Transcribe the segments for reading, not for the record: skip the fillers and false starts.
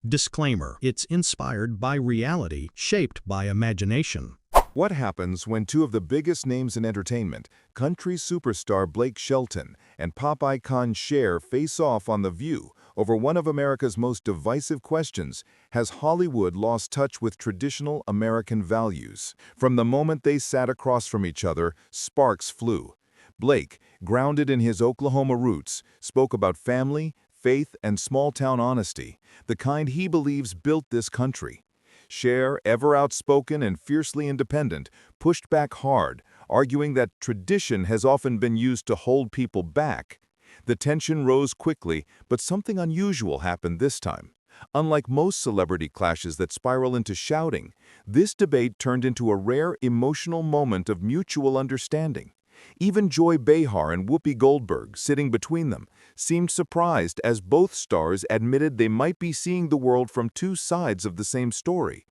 Disclaimer: it's inspired by reality, shaped by imagination. What happens when two of the biggest names in entertainment, country superstar Blake Shelton and pop icon Cher, face off on The View over one of America's most divisive questions? Has Hollywood lost touch with traditional American values? From the moment they sat across from each other, sparks flew. Blake, grounded in his Oklahoma roots, spoke about family, faith, and small-town honesty, the kind he believes built this country. Cher, ever outspoken and fiercely independent, pushed back hard, arguing that tradition has often been used to hold people back. The tension rose quickly, but something unusual happened this time. Unlike most celebrity clashes that spiral into shouting, this debate turned into a rare emotional moment of mutual understanding. Even Behar and Whoopi Goldberg, sitting between them, seemed surprised as both stars admitted they might be seeing the world from two sides of the same story.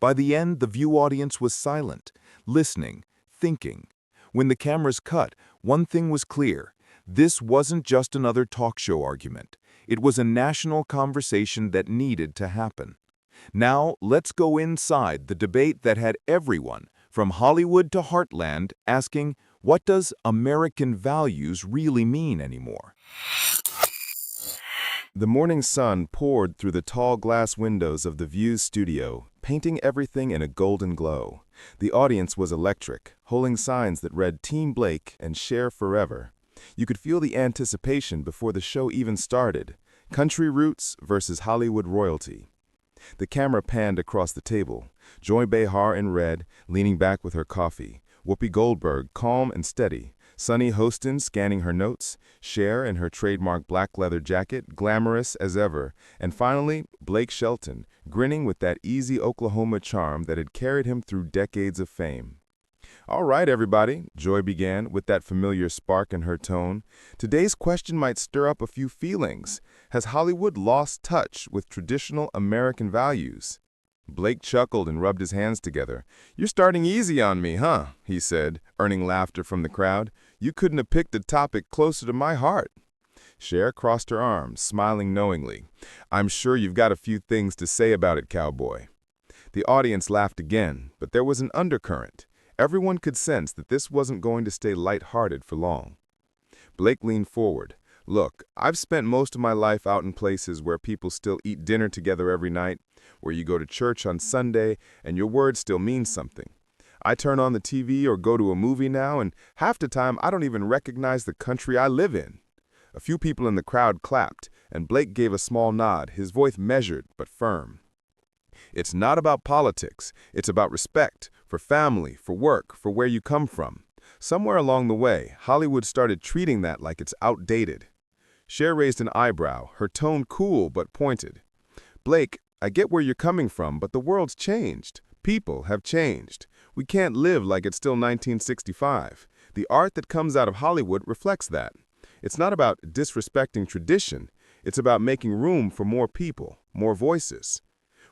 By the end, the View audience was silent, listening, thinking. When the cameras cut, one thing was clear: this wasn't just another talk show argument. It was a national conversation that needed to happen. Now, let's go inside the debate that had everyone, from Hollywood to Heartland, asking, what does American values really mean anymore? The morning sun poured through the tall glass windows of the View's studio, painting everything in a golden glow. The audience was electric, holding signs that read Team Blake and Cher Forever. You could feel the anticipation before the show even started. Country roots versus Hollywood royalty. The camera panned across the table. Behar in red, leaning back with her coffee. Whoopi Goldberg, calm and steady. Sunny Hostin scanning her notes. Cher in her trademark black leather jacket, glamorous as ever. And finally, Blake Shelton, grinning with that easy Oklahoma charm that had carried him through decades of fame. "All right, everybody," Joy began, with that familiar spark in her tone. "Today's question might stir up a few feelings. Has Hollywood lost touch with traditional American values?" Blake chuckled and rubbed his hands together. "You're starting easy on me, huh?" he said, earning laughter from the crowd. "You couldn't have picked a topic closer to my heart." Cher crossed her arms, smiling knowingly. "I'm sure you've got a few things to say about it, cowboy." The audience laughed again, but there was an undercurrent. Everyone could sense that this wasn't going to stay lighthearted for long. Blake leaned forward. "Look, I've spent most of my life out in places where people still eat dinner together every night, where you go to church on Sunday and your word still means something. I turn on the TV or go to a movie now, and half the time I don't even recognize the country I live in." A few people in the crowd clapped, and Blake gave a small nod, his voice measured but firm. "It's not about politics. It's about respect, for family, for work, for where you come from. Somewhere along the way, Hollywood started treating that like it's outdated." Cher raised an eyebrow, her tone cool but pointed. "Blake, I get where you're coming from, but the world's changed. People have changed. We can't live like it's still 1965. The art that comes out of Hollywood reflects that. It's not about disrespecting tradition. It's about making room for more people, more voices."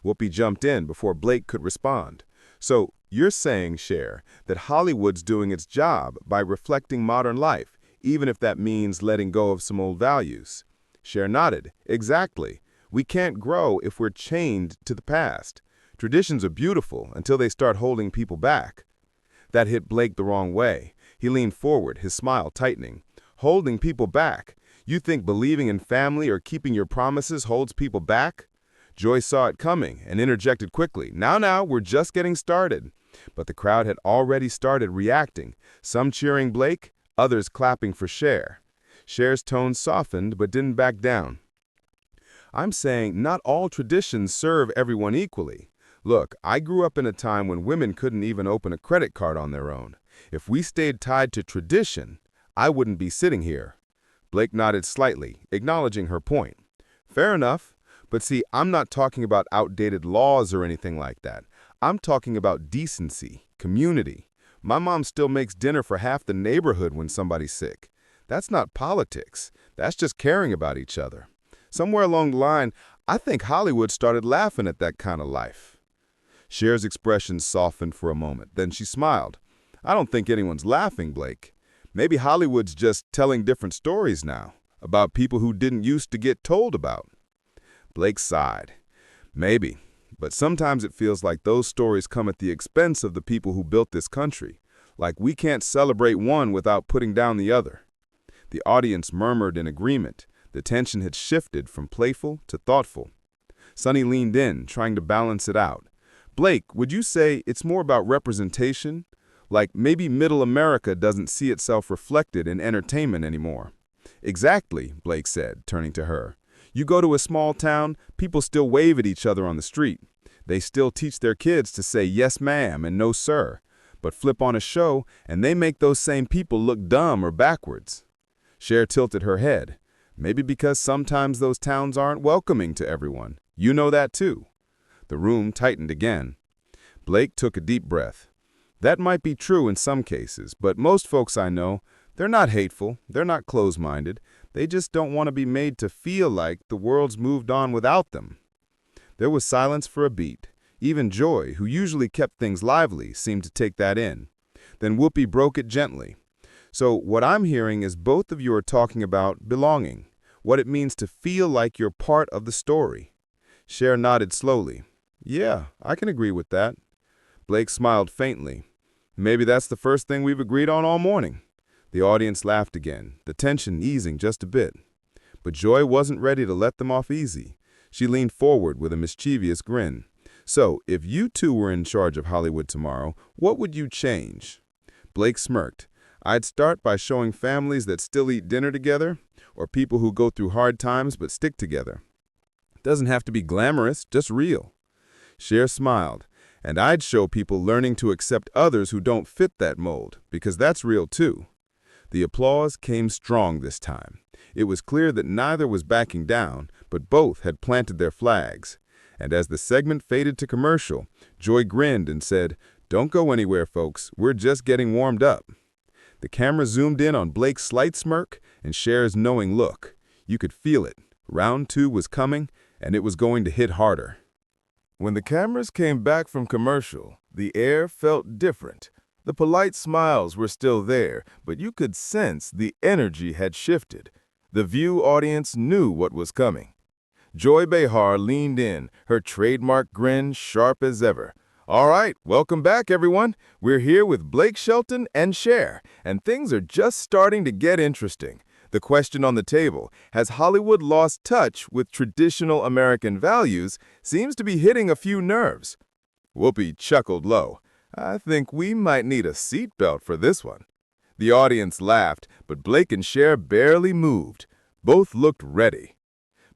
Whoopi jumped in before Blake could respond. "So you're saying, Cher, that Hollywood's doing its job by reflecting modern life, even if that means letting go of some old values?" Cher nodded. "Exactly. We can't grow if we're chained to the past. Traditions are beautiful until they start holding people back." That hit Blake the wrong way. He leaned forward, his smile tightening. "Holding people back? You think believing in family or keeping your promises holds people back?" Joy saw it coming and interjected quickly. Now, we're just getting started." But the crowd had already started reacting, some cheering Blake, others clapping for Cher. Cher's tone softened but didn't back down. "I'm saying not all traditions serve everyone equally. Look, I grew up in a time when women couldn't even open a credit card on their own. If we stayed tied to tradition, I wouldn't be sitting here." Blake nodded slightly, acknowledging her point. "Fair enough. But see, I'm not talking about outdated laws or anything like that. I'm talking about decency, community. My mom still makes dinner for half the neighborhood when somebody's sick. That's not politics. That's just caring about each other. Somewhere along the line, I think Hollywood started laughing at that kind of life." Cher's expression softened for a moment. Then she smiled. "I don't think anyone's laughing, Blake. Maybe Hollywood's just telling different stories now, about people who didn't used to get told about." Blake sighed. Maybe, but sometimes it feels like those stories come at the expense of the people who built this country. Like we can't celebrate one without putting down the other. The audience murmured in agreement. The tension had shifted from playful to thoughtful. Sonny leaned in, trying to balance it out. Blake, would you say it's more about representation? Like maybe Middle America doesn't see itself reflected in entertainment anymore. Exactly, Blake said, turning to her. You go to a small town, people still wave at each other on the street. They still teach their kids to say yes ma'am and no sir. But flip on a show and they make those same people look dumb or backwards. Cher tilted her head. Maybe because sometimes those towns aren't welcoming to everyone. You know that too. The room tightened again. Blake took a deep breath. That might be true in some cases, but most folks I know, they're not hateful, they're not closed-minded. They just don't want to be made to feel like the world's moved on without them. There was silence for a beat. Even Joy, who usually kept things lively, seemed to take that in. Then Whoopi broke it gently. So what I'm hearing is both of you are talking about belonging, what it means to feel like you're part of the story. Cher nodded slowly. Yeah, I can agree with that. Blake smiled faintly. Maybe that's the first thing we've agreed on all morning. The audience laughed again, the tension easing just a bit. But Joy wasn't ready to let them off easy. She leaned forward with a mischievous grin. So, if you two were in charge of Hollywood tomorrow, what would you change? Blake smirked. I'd start by showing families that still eat dinner together, or people who go through hard times but stick together. It doesn't have to be glamorous, just real. Cher smiled. And I'd show people learning to accept others who don't fit that mold, because that's real too. The applause came strong this time. It was clear that neither was backing down, but both had planted their flags. And as the segment faded to commercial, Joy grinned and said, Don't go anywhere, folks. We're just getting warmed up. The camera zoomed in on Blake's slight smirk and Cher's knowing look. You could feel it. Round 2 was coming, and it was going to hit harder. When the cameras came back from commercial, the air felt different. The polite smiles were still there, but you could sense the energy had shifted. The View audience knew what was coming. Joy Behar leaned in, her trademark grin sharp as ever. All right, welcome back, everyone. We're here with Blake Shelton and Cher, and things are just starting to get interesting. The question on the table, has Hollywood lost touch with traditional American values, seems to be hitting a few nerves. Whoopi chuckled low. I think we might need a seatbelt for this one. The audience laughed, but Blake and Cher barely moved. Both looked ready.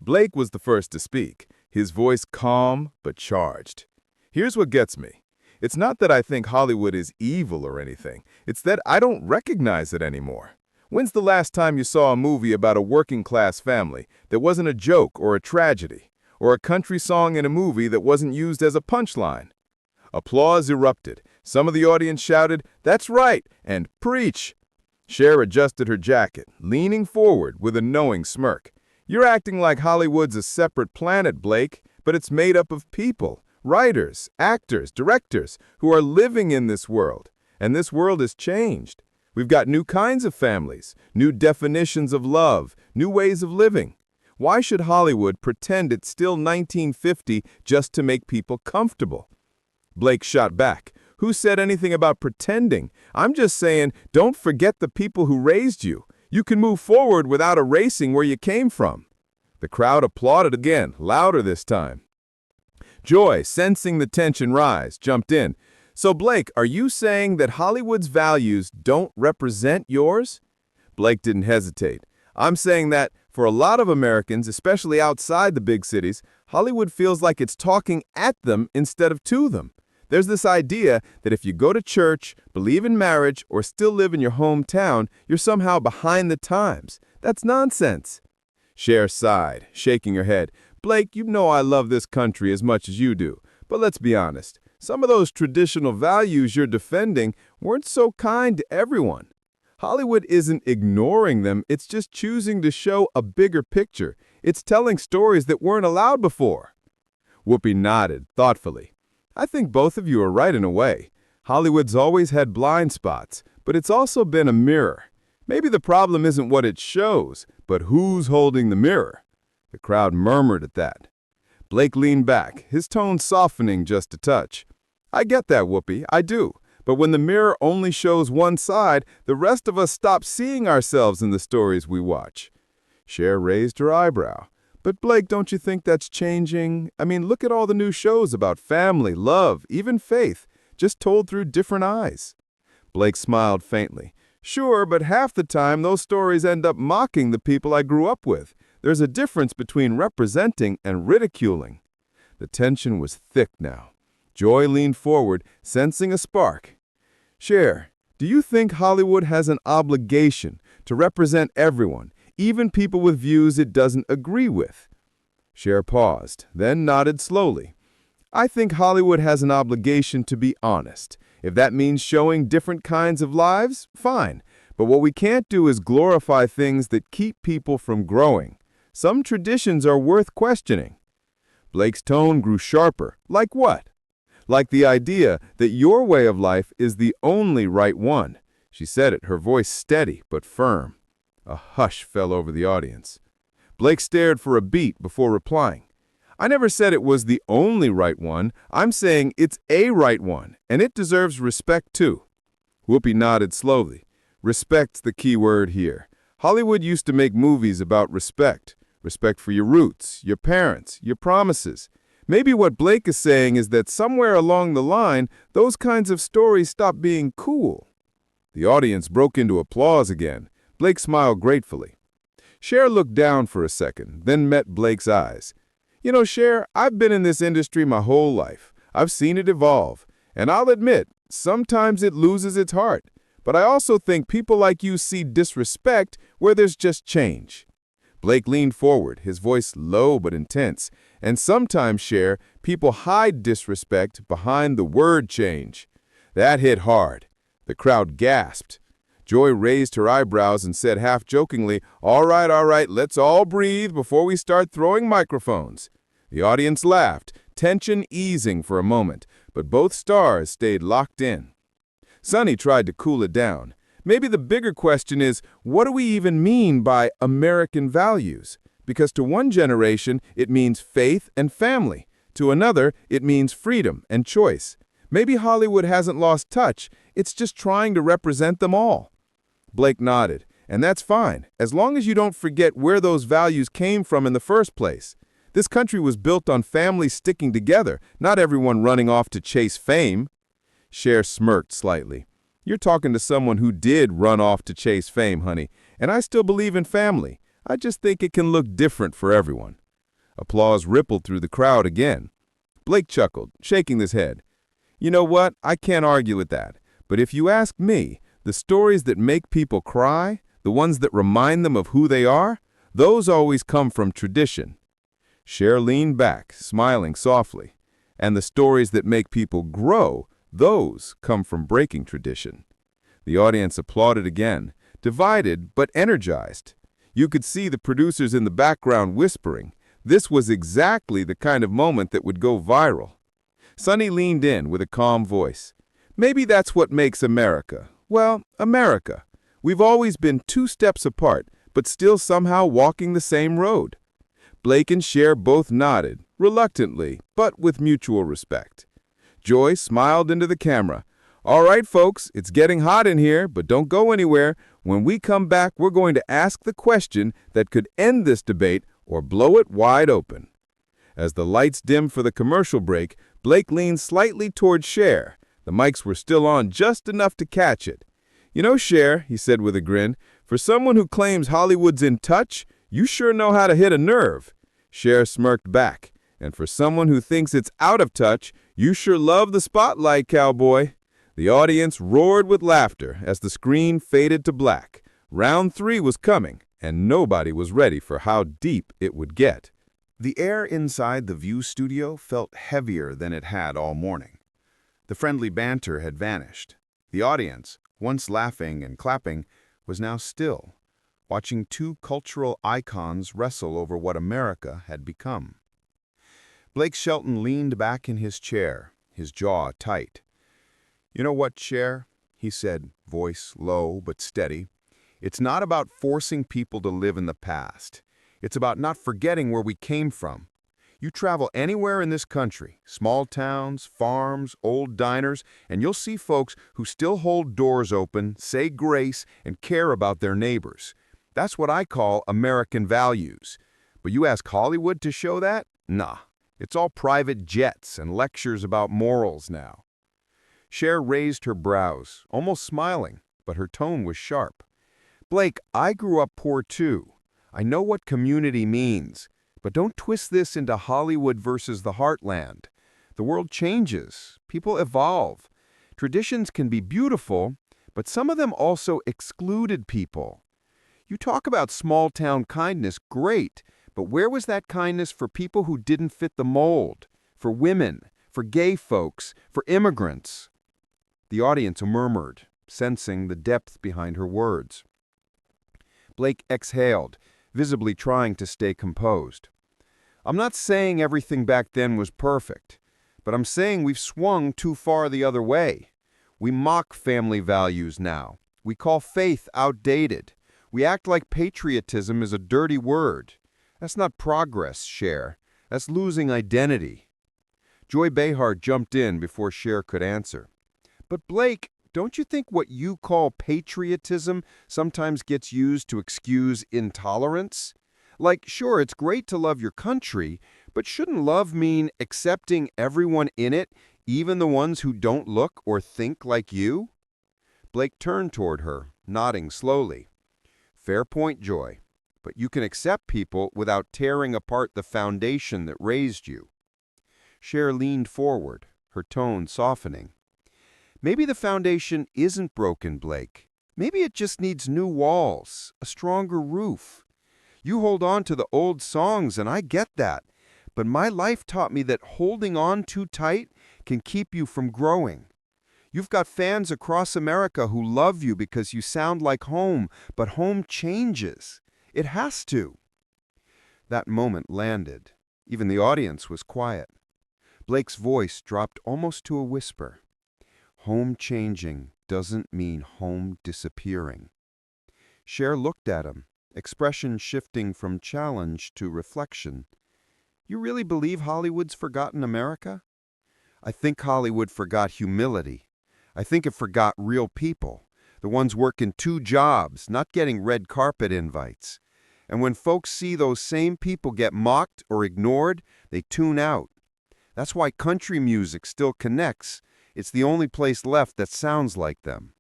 Blake was the first to speak, his voice calm but charged. Here's what gets me. It's not that I think Hollywood is evil or anything. It's that I don't recognize it anymore. When's the last time you saw a movie about a working-class family that wasn't a joke or a tragedy, or a country song in a movie that wasn't used as a punchline? Applause erupted. Some of the audience shouted, "That's right," and "Preach!" Cher adjusted her jacket, leaning forward with a knowing smirk. You're acting like Hollywood's a separate planet, Blake, but it's made up of people, writers, actors, directors, who are living in this world. And this world has changed. We've got new kinds of families, new definitions of love, new ways of living. Why should Hollywood pretend it's still 1950 just to make people comfortable? Blake shot back. Who said anything about pretending? I'm just saying, don't forget the people who raised you. You can move forward without erasing where you came from. The crowd applauded again, louder this time. Joy, sensing the tension rise, jumped in. So, Blake, are you saying that Hollywood's values don't represent yours? Blake didn't hesitate. I'm saying that, for a lot of Americans, especially outside the big cities, Hollywood feels like it's talking at them instead of to them. There's this idea that if you go to church, believe in marriage, or still live in your hometown, you're somehow behind the times. That's nonsense. Cher sighed, shaking her head. Blake, you know I love this country as much as you do, but let's be honest. Some of those traditional values you're defending weren't so kind to everyone. Hollywood isn't ignoring them, it's just choosing to show a bigger picture. It's telling stories that weren't allowed before. Whoopi nodded, thoughtfully. I think both of you are right in a way. Hollywood's always had blind spots, but it's also been a mirror. Maybe the problem isn't what it shows, but who's holding the mirror. The crowd murmured at that. Blake leaned back, his tone softening just a touch. I get that, Whoopi, I do. But when the mirror only shows one side, the rest of us stop seeing ourselves in the stories we watch. Cher raised her eyebrow. But Blake, don't you think that's changing? I mean, look at all the new shows about family, love, even faith, just told through different eyes. Blake smiled faintly. Sure, but half the time those stories end up mocking the people I grew up with. There's a difference between representing and ridiculing. The tension was thick now. Joy leaned forward, sensing a spark. Cher, do you think Hollywood has an obligation to represent everyone, even people with views it doesn't agree with? Cher paused, then nodded slowly. I think Hollywood has an obligation to be honest. If that means showing different kinds of lives, fine. But what we can't do is glorify things that keep people from growing. Some traditions are worth questioning. Blake's tone grew sharper. Like what? Like the idea that your way of life is the only right one. She said it, her voice steady but firm. A hush fell over the audience. Blake stared for a beat before replying. I never said it was the only right one. I'm saying it's a right one, and it deserves respect too. Whoopi nodded slowly. Respect's the key word here. Hollywood used to make movies about respect. Respect for your roots, your parents, your promises. Maybe what Blake is saying is that somewhere along the line, those kinds of stories stopped being cool. The audience broke into applause again. Blake smiled gratefully. Cher looked down for a second, then met Blake's eyes. You know, Cher, I've been in this industry my whole life. I've seen it evolve. And I'll admit, sometimes it loses its heart. But I also think people like you see disrespect where there's just change. Blake leaned forward, his voice low but intense. And sometimes, Cher, people hide disrespect behind the word change. That hit hard. The crowd gasped. Joy raised her eyebrows and said half-jokingly, all right, let's all breathe before we start throwing microphones. The audience laughed, tension easing for a moment, but both stars stayed locked in. Sonny tried to cool it down. Maybe the bigger question is, what do we even mean by American values? Because to one generation, it means faith and family. To another, it means freedom and choice. Maybe Hollywood hasn't lost touch, it's just trying to represent them all. Blake nodded, and that's fine, as long as you don't forget where those values came from in the first place. This country was built on families sticking together, not everyone running off to chase fame. Cher smirked slightly. You're talking to someone who did run off to chase fame, honey, and I still believe in family. I just think it can look different for everyone. Applause rippled through the crowd again. Blake chuckled, shaking his head. You know what? I can't argue with that. But if you ask me, the stories that make people cry, the ones that remind them of who they are, those always come from tradition. Cher leaned back, smiling softly. And the stories that make people grow, those come from breaking tradition. The audience applauded again, divided but energized. You could see the producers in the background whispering. This was exactly the kind of moment that would go viral. Sonny leaned in with a calm voice. Maybe that's what makes America. Well, America. We've always been 2 steps apart, but still somehow walking the same road. Blake and Cher both nodded, reluctantly, but with mutual respect. Joy smiled into the camera. All right, folks, it's getting hot in here, but don't go anywhere. When we come back, we're going to ask the question that could end this debate or blow it wide open. As the lights dimmed for the commercial break, Blake leaned slightly toward Cher. The mics were still on just enough to catch it. You know, Cher, he said with a grin, for someone who claims Hollywood's in touch, you sure know how to hit a nerve. Cher smirked back. And for someone who thinks it's out of touch, you sure love the spotlight, cowboy. The audience roared with laughter as the screen faded to black. Round 3 was coming, and nobody was ready for how deep it would get. The air inside the View studio felt heavier than it had all morning. The friendly banter had vanished. The audience, once laughing and clapping, was now still, watching 2 cultural icons wrestle over what America had become. Blake Shelton leaned back in his chair, his jaw tight. You know what, Cher? He said, voice low but steady. It's not about forcing people to live in the past. It's about not forgetting where we came from. You travel anywhere in this country, small towns, farms, old diners, and you'll see folks who still hold doors open, say grace, and care about their neighbors. That's what I call American values. But you ask Hollywood to show that? Nah. It's all private jets and lectures about morals now. Cher raised her brows, almost smiling, but her tone was sharp. Blake, I grew up poor too. I know what community means. But don't twist this into Hollywood versus the heartland. The world changes. People evolve. Traditions can be beautiful, but some of them also excluded people. You talk about small-town kindness, great, but where was that kindness for people who didn't fit the mold? For women, for gay folks, for immigrants? The audience murmured, sensing the depth behind her words. Blake exhaled, visibly trying to stay composed. I'm not saying everything back then was perfect, but I'm saying we've swung too far the other way. We mock family values now. We call faith outdated. We act like patriotism is a dirty word. That's not progress, Cher. That's losing identity. Joy Behar jumped in before Cher could answer. But Blake, don't you think what you call patriotism sometimes gets used to excuse intolerance? Like, sure, it's great to love your country, but shouldn't love mean accepting everyone in it, even the ones who don't look or think like you? Blake turned toward her, nodding slowly. Fair point, Joy, but you can accept people without tearing apart the foundation that raised you. Cher leaned forward, her tone softening. Maybe the foundation isn't broken, Blake. Maybe it just needs new walls, a stronger roof. You hold on to the old songs, and I get that. But my life taught me that holding on too tight can keep you from growing. You've got fans across America who love you because you sound like home, but home changes. It has to. That moment landed. Even the audience was quiet. Blake's voice dropped almost to a whisper. Home changing doesn't mean home disappearing. Cher looked at him, expression shifting from challenge to reflection. You really believe Hollywood's forgotten America? I think Hollywood forgot humility. I think it forgot real people, the ones working 2 jobs, not getting red carpet invites. And when folks see those same people get mocked or ignored, they tune out. That's why country music still connects. It's the only place left that sounds like them.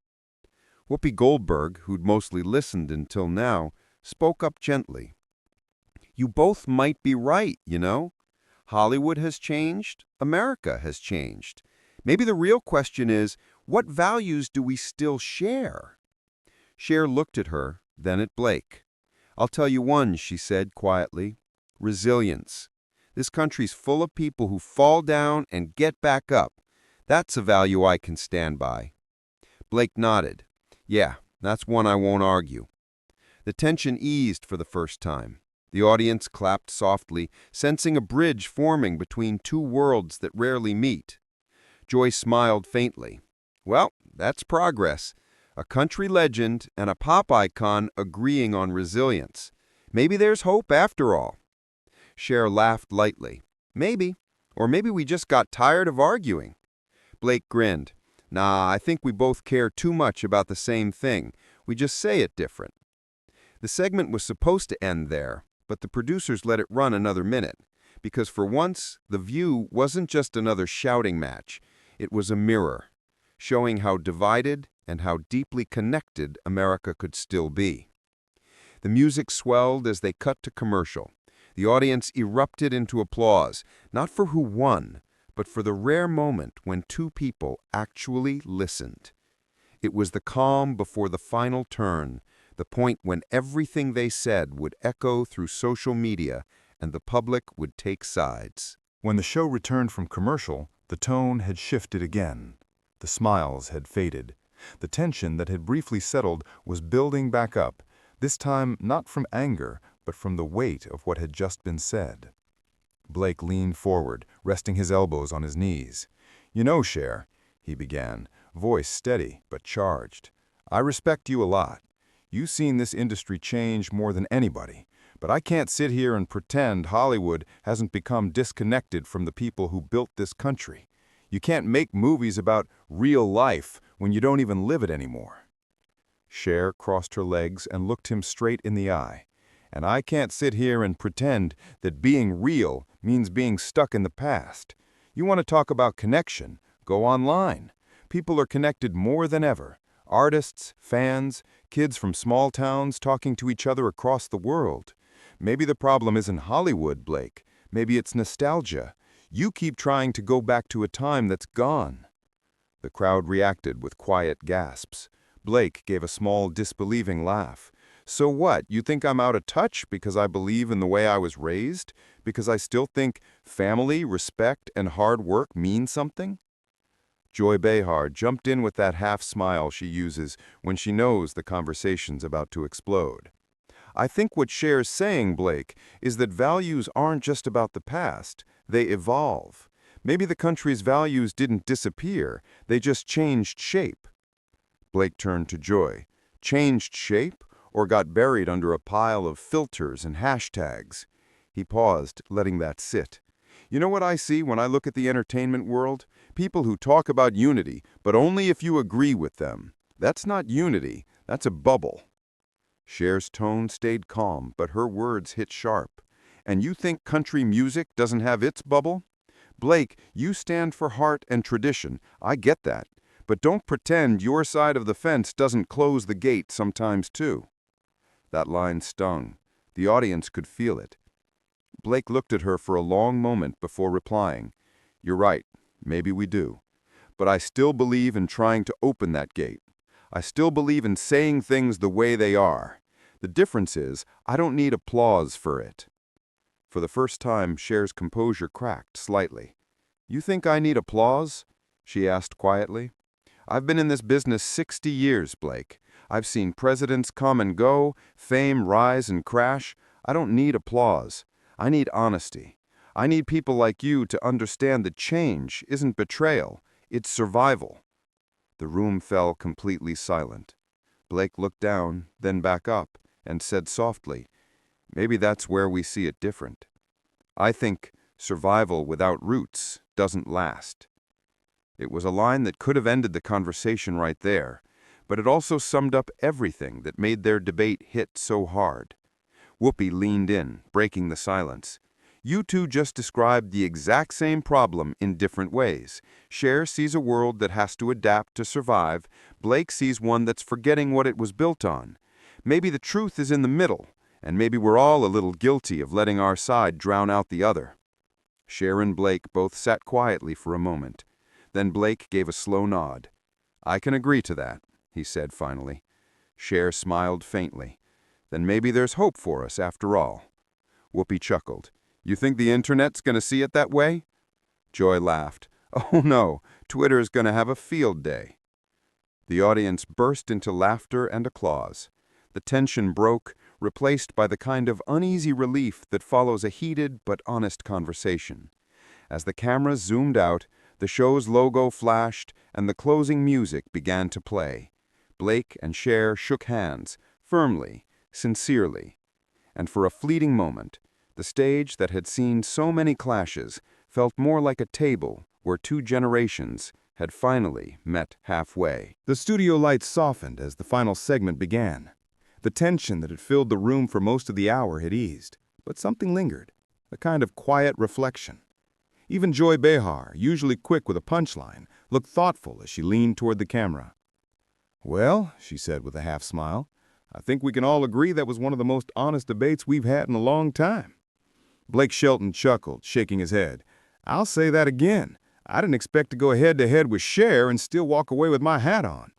Whoopi Goldberg, who'd mostly listened until now, spoke up gently. You both might be right, you know. Hollywood has changed. America has changed. Maybe the real question is, what values do we still share? Cher looked at her, then at Blake. I'll tell you one, she said quietly. Resilience. This country's full of people who fall down and get back up. That's a value I can stand by. Blake nodded. Yeah, that's one I won't argue. The tension eased for the first time. The audience clapped softly, sensing a bridge forming between 2 worlds that rarely meet. Joy smiled faintly. Well, that's progress. A country legend and a pop icon agreeing on resilience. Maybe there's hope after all. Cher laughed lightly. Maybe. Or maybe we just got tired of arguing. Blake grinned. Nah, I think we both care too much about the same thing. We just say it different. The segment was supposed to end there, but the producers let it run another minute, because for once, The View wasn't just another shouting match. It was a mirror, showing how divided and how deeply connected America could still be. The music swelled as they cut to commercial. The audience erupted into applause, not for who won, but for the rare moment when 2 people actually listened. It was the calm before the final turn, the point when everything they said would echo through social media and the public would take sides. When the show returned from commercial, the tone had shifted again. The smiles had faded. The tension that had briefly settled was building back up, this time not from anger, but from the weight of what had just been said. Blake leaned forward, resting his elbows on his knees. You know, Cher, he began, voice steady but charged. I respect you a lot. You've seen this industry change more than anybody, But I can't sit here and pretend Hollywood hasn't become disconnected from the people who built this country. You can't make movies about real life when you don't even live it anymore." Cher crossed her legs and looked him straight in the eye. "And I can't sit here and pretend that being real means being stuck in the past. You want to talk about connection? Go online. People are connected more than ever. Artists, fans, kids from small towns talking to each other across the world. Maybe the problem isn't Hollywood, Blake. Maybe it's nostalgia. You keep trying to go back to a time that's gone." The crowd reacted with quiet gasps. Blake gave a small, disbelieving laugh. "So what, you think I'm out of touch because I believe in the way I was raised? Because I still think family, respect, and hard work mean something?" Joy Behar jumped in with that half-smile she uses when she knows the conversation's about to explode. "I think what Cher's saying, Blake, is that values aren't just about the past. They evolve. Maybe the country's values didn't disappear, they just changed shape." Blake turned to Joy. "Changed shape, or got buried under a pile of filters and hashtags?" He paused, letting that sit. "You know what I see when I look at the entertainment world? People who talk about unity, but only if you agree with them. That's not unity, that's a bubble." Cher's tone stayed calm, but her words hit sharp. "And you think country music doesn't have its bubble? Blake, you stand for heart and tradition, I get that. But don't pretend your side of the fence doesn't close the gate sometimes too." That line stung. The audience could feel it. Blake looked at her for a long moment before replying. "You're right, maybe we do. But I still believe in trying to open that gate. I still believe in saying things the way they are. The difference is, I don't need applause for it." For the first time, Cher's composure cracked slightly. "You think I need applause?" she asked quietly. "I've been in this business 60 years, Blake. I've seen presidents come and go, fame rise and crash. I don't need applause. I need honesty. I need people like you to understand that change isn't betrayal, it's survival." The room fell completely silent. Blake looked down, then back up, and said softly, "Maybe that's where we see it different. I think survival without roots doesn't last." It was a line that could have ended the conversation right there, but it also summed up everything that made their debate hit so hard. Whoopi leaned in, breaking the silence. "You two just described the exact same problem in different ways. Cher sees a world that has to adapt to survive. Blake sees one that's forgetting what it was built on. Maybe the truth is in the middle, and maybe we're all a little guilty of letting our side drown out the other." Cher and Blake both sat quietly for a moment. Then Blake gave a slow nod. "I can agree to that," he said finally. Cher smiled faintly. "Then maybe there's hope for us after all." Whoopi chuckled. "You think the internet's going to see it that way?" Joy laughed. "Oh no, Twitter's going to have a field day." The audience burst into laughter and applause. The tension broke, replaced by the kind of uneasy relief that follows a heated but honest conversation. As the camera zoomed out, the show's logo flashed and the closing music began to play. Blake and Cher shook hands, firmly, sincerely. And for a fleeting moment, the stage that had seen so many clashes felt more like a table where two generations had finally met halfway. The studio lights softened as the final segment began. The tension that had filled the room for most of the hour had eased, but something lingered, a kind of quiet reflection. Even Joy Behar, usually quick with a punchline, looked thoughtful as she leaned toward the camera. "Well," she said with a half-smile, "I think we can all agree that was one of the most honest debates we've had in a long time." Blake Shelton chuckled, shaking his head. "I'll say that again. I didn't expect to go head-to-head with Cher and still walk away with my hat on."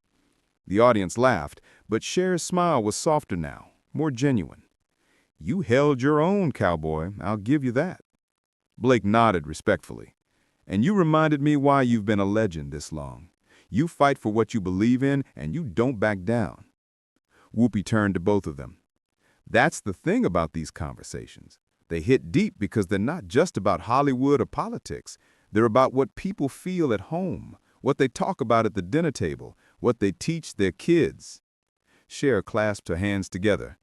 The audience laughed, but Cher's smile was softer now, more genuine. "You held your own, cowboy, I'll give you that." Blake nodded respectfully. "And you reminded me why you've been a legend this long. You fight for what you believe in, and you don't back down." Whoopi turned to both of them. "That's the thing about these conversations. They hit deep because they're not just about Hollywood or politics. They're about what people feel at home, what they talk about at the dinner table, what they teach their kids." Cher clasped her hands together.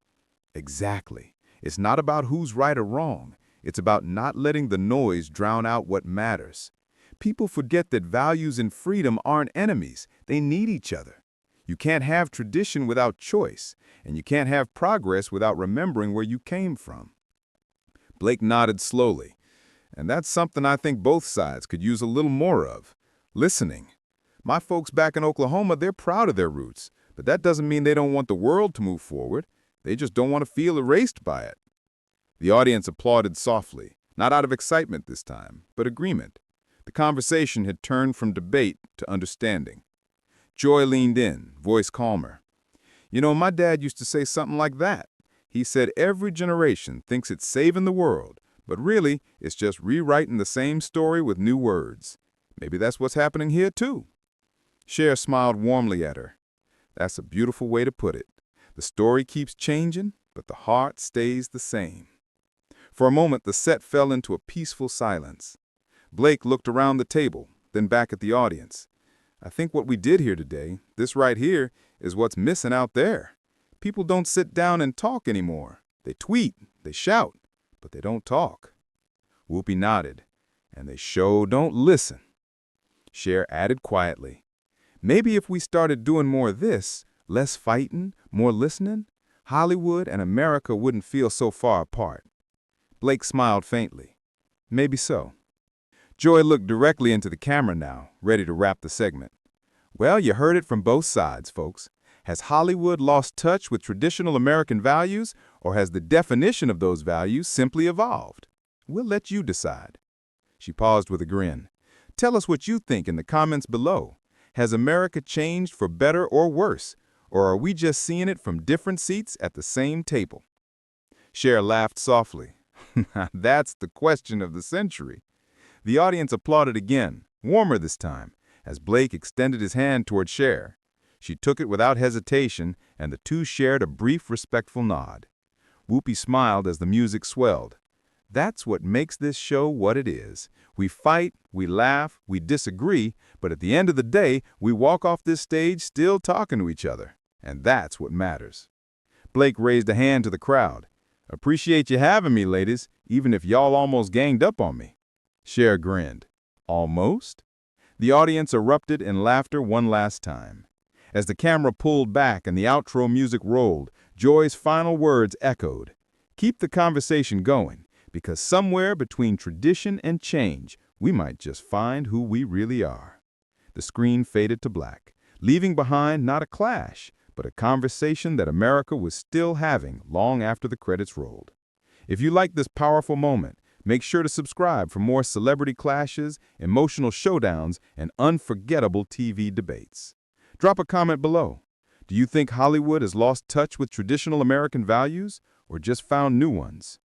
"Exactly. It's not about who's right or wrong. It's about not letting the noise drown out what matters. People forget that values and freedom aren't enemies. They need each other. You can't have tradition without choice, and you can't have progress without remembering where you came from. Blake nodded slowly, and that's something I think both sides could use a little more of. Listening. My folks back in Oklahoma, they're proud of their roots, but that doesn't mean they don't want the world to move forward. They just don't want to feel erased by it. The audience applauded softly, not out of excitement this time, but agreement. The conversation had turned from debate to understanding. Joy leaned in, voice calmer. You know, my dad used to say something like that. He said every generation thinks it's saving the world, but really, it's just rewriting the same story with new words. Maybe that's what's happening here, too. Cher smiled warmly at her. That's a beautiful way to put it. The story keeps changing, but the heart stays the same. For a moment, the set fell into a peaceful silence. Blake looked around the table, then back at the audience. I think what we did here today, this right here, is what's missing out there. People don't sit down and talk anymore. They tweet, they shout, but they don't talk. Whoopi nodded, and they sure don't listen. Cher added quietly, maybe if we started doing more of this, less fighting, more listening, Hollywood and America wouldn't feel so far apart. Blake smiled faintly. Maybe so. Joy looked directly into the camera now, ready to wrap the segment. Well, you heard it from both sides, folks. Has Hollywood lost touch with traditional American values, or has the definition of those values simply evolved? We'll let you decide. She paused with a grin. Tell us what you think in the comments below. Has America changed for better or worse, or are we just seeing it from different seats at the same table? Cher laughed softly. That's the question of the century. The audience applauded again, warmer this time, as Blake extended his hand toward Cher. She took it without hesitation, and the two shared a brief, respectful nod. Whoopi smiled as the music swelled. That's what makes this show what it is. We fight, we laugh, we disagree, but at the end of the day, we walk off this stage still talking to each other. And that's what matters. Blake raised a hand to the crowd. Appreciate you having me, ladies, even if y'all almost ganged up on me. Cher grinned. Almost? The audience erupted in laughter one last time. As the camera pulled back and the outro music rolled, Joy's final words echoed. Keep the conversation going, because somewhere between tradition and change, we might just find who we really are. The screen faded to black, leaving behind not a clash, but a conversation that America was still having long after the credits rolled. If you like this powerful moment, make sure to subscribe for more celebrity clashes, emotional showdowns, and unforgettable TV debates. Drop a comment below. Do you think Hollywood has lost touch with traditional American values, or just found new ones?